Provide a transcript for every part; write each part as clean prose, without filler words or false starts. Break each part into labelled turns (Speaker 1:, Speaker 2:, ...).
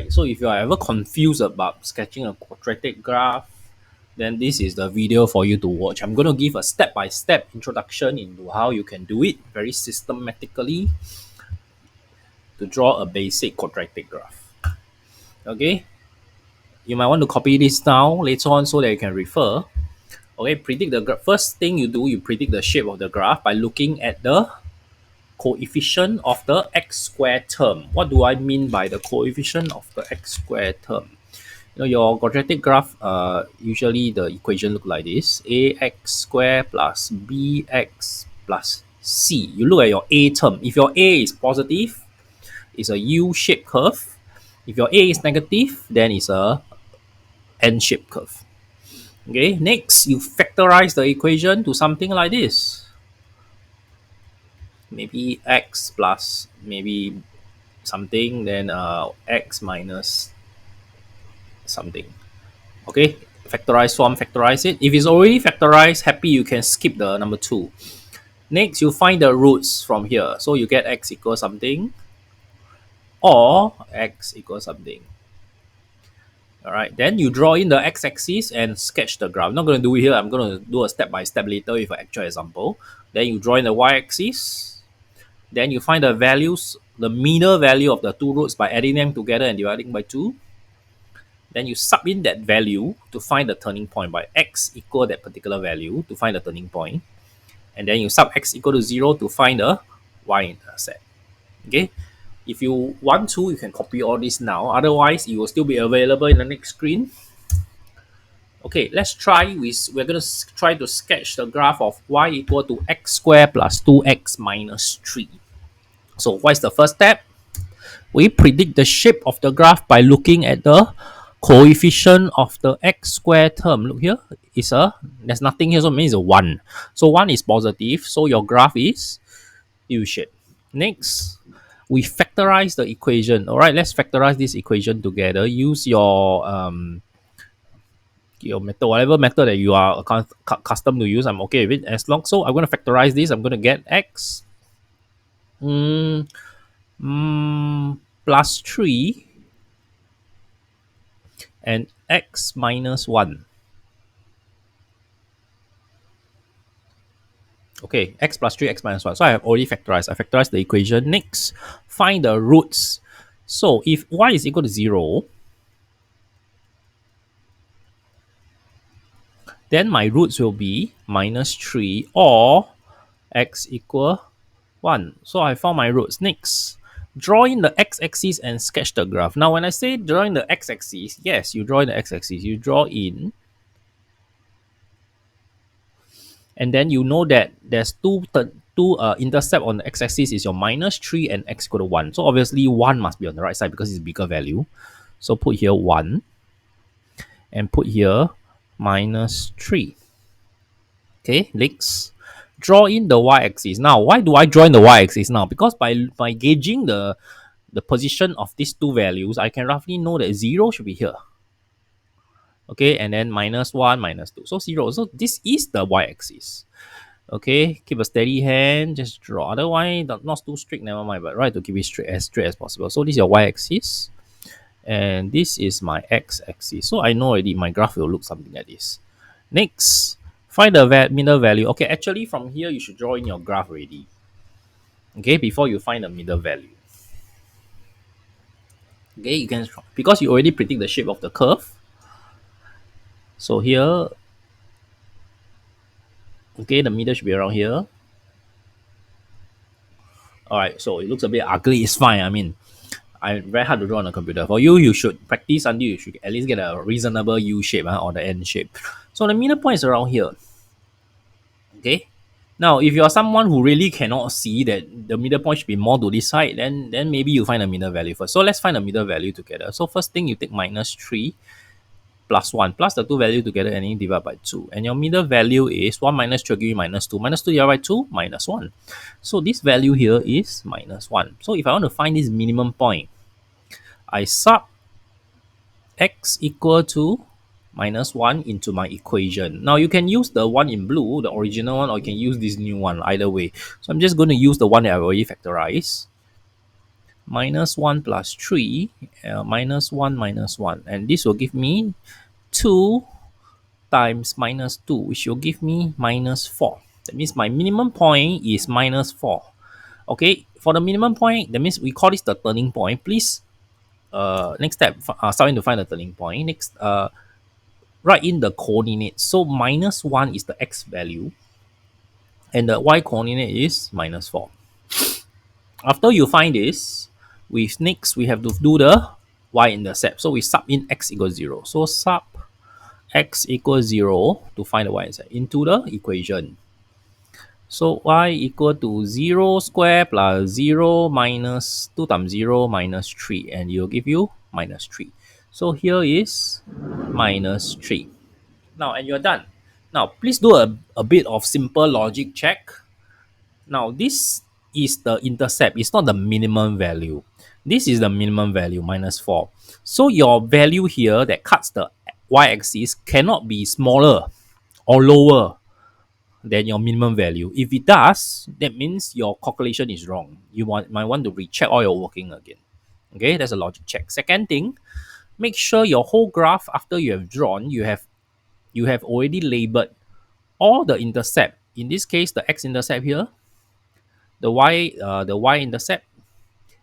Speaker 1: Alright, so if you are ever confused about sketching a quadratic graph, then this is the video for you to watch. I'm going to give a step-by-step introduction into how you can do it very systematically to draw a basic quadratic graph. Okay, you might want to copy this down later on so that you can refer. Okay, predict the graph. First thing you do, you predict the shape of the graph by looking at the coefficient of the x squared term. What do I mean by the coefficient of the x squared term? Your quadratic graph, usually the equation look like this: ax squared plus bx plus c. You look at your a term. If your a is positive, it's a u-shaped curve. If your a is negative, then it's a n-shaped curve. Okay, next you factorize the equation to something like this. Maybe x plus maybe something, then x minus something. Okay, factorize form, factorize it. If it's already factorized, happy, you can skip the number 2. Next, you find the roots from here. So you get x equals something or x equals something. Alright, then you draw in the x-axis and sketch the graph. I'm not going to do it here. I'm going to do a step-by-step later with an actual example. Then you draw in the y-axis. Then you find the values, the middle value of the two roots by adding them together and dividing by 2. Then you sub in that value to find the turning point by x equal that particular value to find the turning point. And then you sub x equal to 0 to find the y-intercept. Okay. If you want to, you can copy all this now. Otherwise, it will still be available in the next screen. Okay, let's try with, we're going to try to sketch the graph of y equal to x squared plus 2x minus 3. So what's the first step? We predict the shape of the graph by looking at the coefficient of the x squared term. Look here, there's nothing here, so it means a 1. So 1 is positive, so your graph is U-shaped. Next, we factorize the equation. All right, let's factorize this equation together. Use your method, whatever method that you are accustomed to use. I'm okay with it as long. So I'm going to factorize this. I'm going to get x plus 3 and x minus 1. Okay, x plus 3, x minus 1. So I have already factorized. I factorized the equation. Next, find the roots. So if y is equal to 0, then my roots will be minus 3 or x equal 1. So I found my roots. Next, draw in the x-axis and sketch the graph. Now, when I say drawing the x-axis, yes, you draw in the x-axis. You draw in, and then you know that there's two intercept on the x-axis is your minus 3 and x equal to 1. So obviously 1 must be on the right side because it's a bigger value. So put here 1 and put here minus 3. Okay, next, draw in the y-axis. Now, why do I draw in the y-axis now? Because by gauging the position of these two values, I can roughly know that 0 should be here. Okay, and then minus 1, minus 2. So 0. So this is the y-axis. Okay, keep a steady hand, just draw. Otherwise, not too strict, never mind, but right to keep it straight as possible. So this is your y-axis, and this is my x-axis. So I know already my graph will look something like this. Next, find the middle value. Okay, actually from here, you should draw in your graph already. Okay, before you find the middle value. Okay, you can, because you already predict the shape of the curve. So here, okay, the middle should be around here. Alright, so it looks a bit ugly, it's fine. I mean, very hard to draw on a computer. For you, you should practice until you should at least get a reasonable U shape or the N shape. So the middle point is around here. Okay. Now, if you are someone who really cannot see that the middle point should be more to this side, then maybe you find a middle value first. So let's find a middle value together. So first thing, you take minus 3 plus 1 plus the two value together and then divide by 2. And your middle value is 1 minus 3 will give you minus 2. Minus 2 divided by 2, minus 1. So this value here is minus 1. So if I want to find this minimum point, I sub x equal to minus 1 into my equation. Now you can use the one in blue, the original one, or you can use this new one, either way. So I'm just going to use the one that I've already factorized. minus 1 plus 3, minus 1 minus 1. And this will give me 2 times minus 2, which will give me minus 4. That means my minimum point is minus 4. Okay, for the minimum point, that means we call this the turning point. Please, next step, starting to find the turning point. Next, write in the coordinates. So minus 1 is the x value, and the y coordinate is minus 4. After you find this, we have to do the y-intercept. So we sub in x equals 0. So sub x equals 0 to find the y-intercept into the equation. So y equal to 0 square plus 0 minus 2 times 0 minus 3, and it will give you minus 3. So here is minus 3. Now, and you're done. Now, please do a bit of simple logic check. Now, this is the intercept. It's not the minimum value. This is the minimum value, minus 4. So your value here that cuts the y-axis cannot be smaller or lower than your minimum value. If it does, that means your calculation is wrong. Might want to recheck all your working again. Okay, that's a logic check. Second thing, make sure your whole graph after you have drawn, you have already labeled all the intercept. In this case, the x-intercept here, the y-intercept,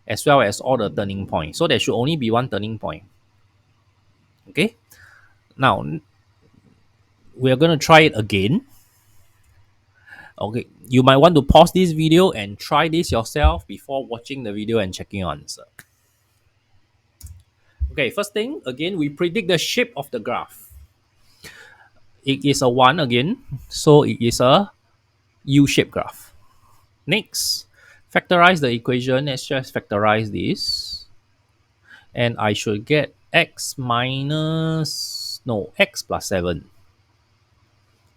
Speaker 1: as well as all the turning points. So there should only be one turning point. Okay. Now we are going to try it again. Okay, you might want to pause this video and try this yourself before watching the video and checking your answer. Okay, first thing, again, we predict the shape of the graph. It is a 1 again, so it is a U-shaped graph. Next, factorize the equation. Let's just factorize this. And I should get x plus 7.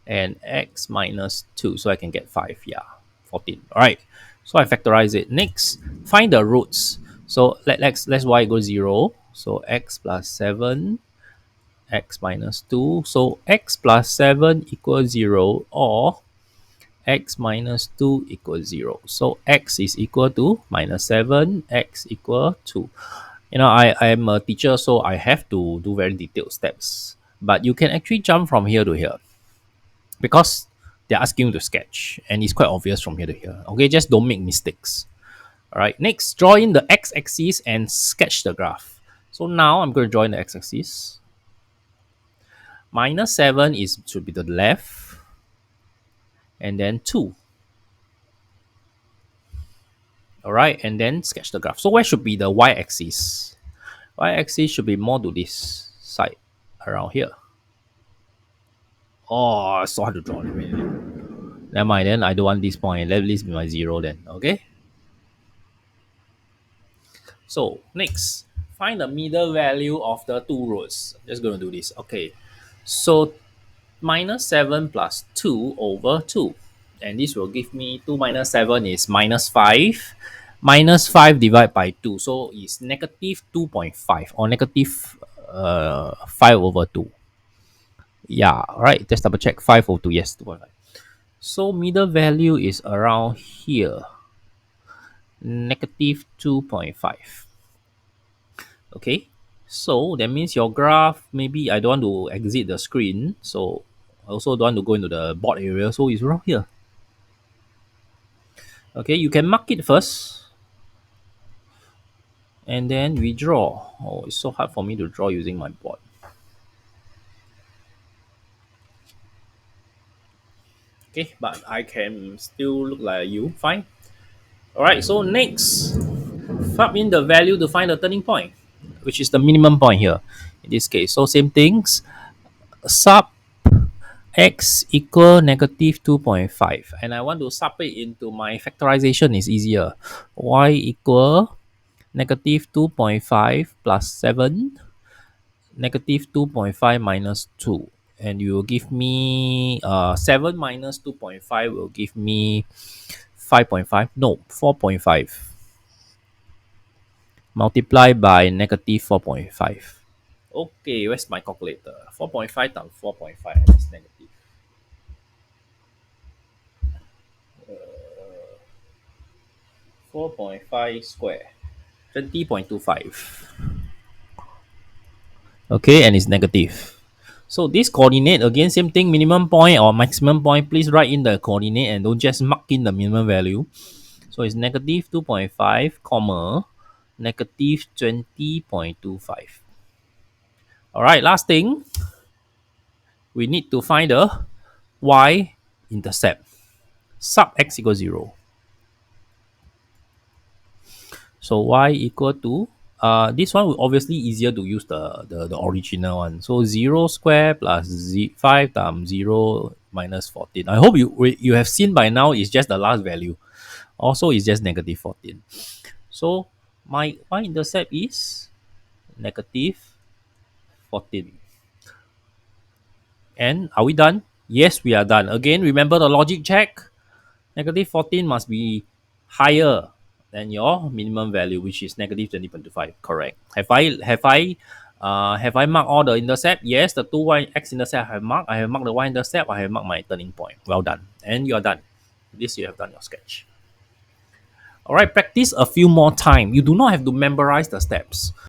Speaker 1: And x minus 2, so I can get 5. Yeah, 14. All right, so I factorize it. Next, find the roots. So let's y equals 0. So x plus 7, x minus 2. So x plus 7 equals 0, or x minus 2 equals 0. So x is equal to minus 7, x equal to. I am a teacher, so I have to do very detailed steps. But you can actually jump from here to here, because they're asking you to sketch, and it's quite obvious from here to here. Okay, just don't make mistakes. All right, next, draw in the x-axis and sketch the graph. So now I'm going to draw in the x-axis. Minus 7 should be to the left, and then 2. All right, and then sketch the graph. So where should be the y-axis? Y-axis should be more to this side, around here. Oh, so hard to draw. Never mind, then I don't want this point. Let this be my 0 then, okay? So next, find the middle value of the two rows. Just going to do this. Okay, so minus 7 plus 2 over 2. And this will give me 2 minus 7 is minus 5. Minus 5 divided by 2. So it's negative 2.5, or negative 5 over 2. Yeah, right. Just double check. 5 over 2. Yes, 2.5. So middle value is around here. Negative 2.5. Okay. So that means your graph, maybe I don't want to exit the screen. So I also don't want to go into the board area. So it's around here. Okay, you can mark it first. And then we draw. Oh, it's so hard for me to draw using my board. Okay, but I can still look like you. Fine. Alright, so next, plug in the value to find the turning point, which is the minimum point here in this case. So same things, sub x equal negative 2.5, and I want to sub it into my factorization. Is easier. Y equal negative 2.5 plus 7, negative 2.5 minus 2, and you will give me 7 minus 2.5 will give me 5.5, no, 4.5, multiplied by negative 4.5. Okay, where's my calculator? 4.5 times 4.5, that's negative 4.5 square. 20.25. Okay, and it's negative. So this coordinate, again, same thing, minimum point or maximum point, please write in the coordinate and don't just mark in the minimum value. So it's negative 2.5, comma, negative 20.25. All right, last thing, we need to find the y-intercept. Sub x equals 0. So y equal to, this one will obviously easier to use the original one. So 0 square plus 5 times 0 minus 14. I hope you have seen by now it's just the last value. Also, it's just negative 14. So my y-intercept is negative 14. And are we done? Yes, we are done. Again, remember the logic check. Negative 14 must be higher than your minimum value, which is negative 20.25. Correct. Have I marked all the intercept? Yes, the two y x intercept I have marked. I have marked the y intercept. I have marked my turning point. Well done. And you are done. This you have done your sketch. All right, practice a few more times. You do not have to memorize the steps.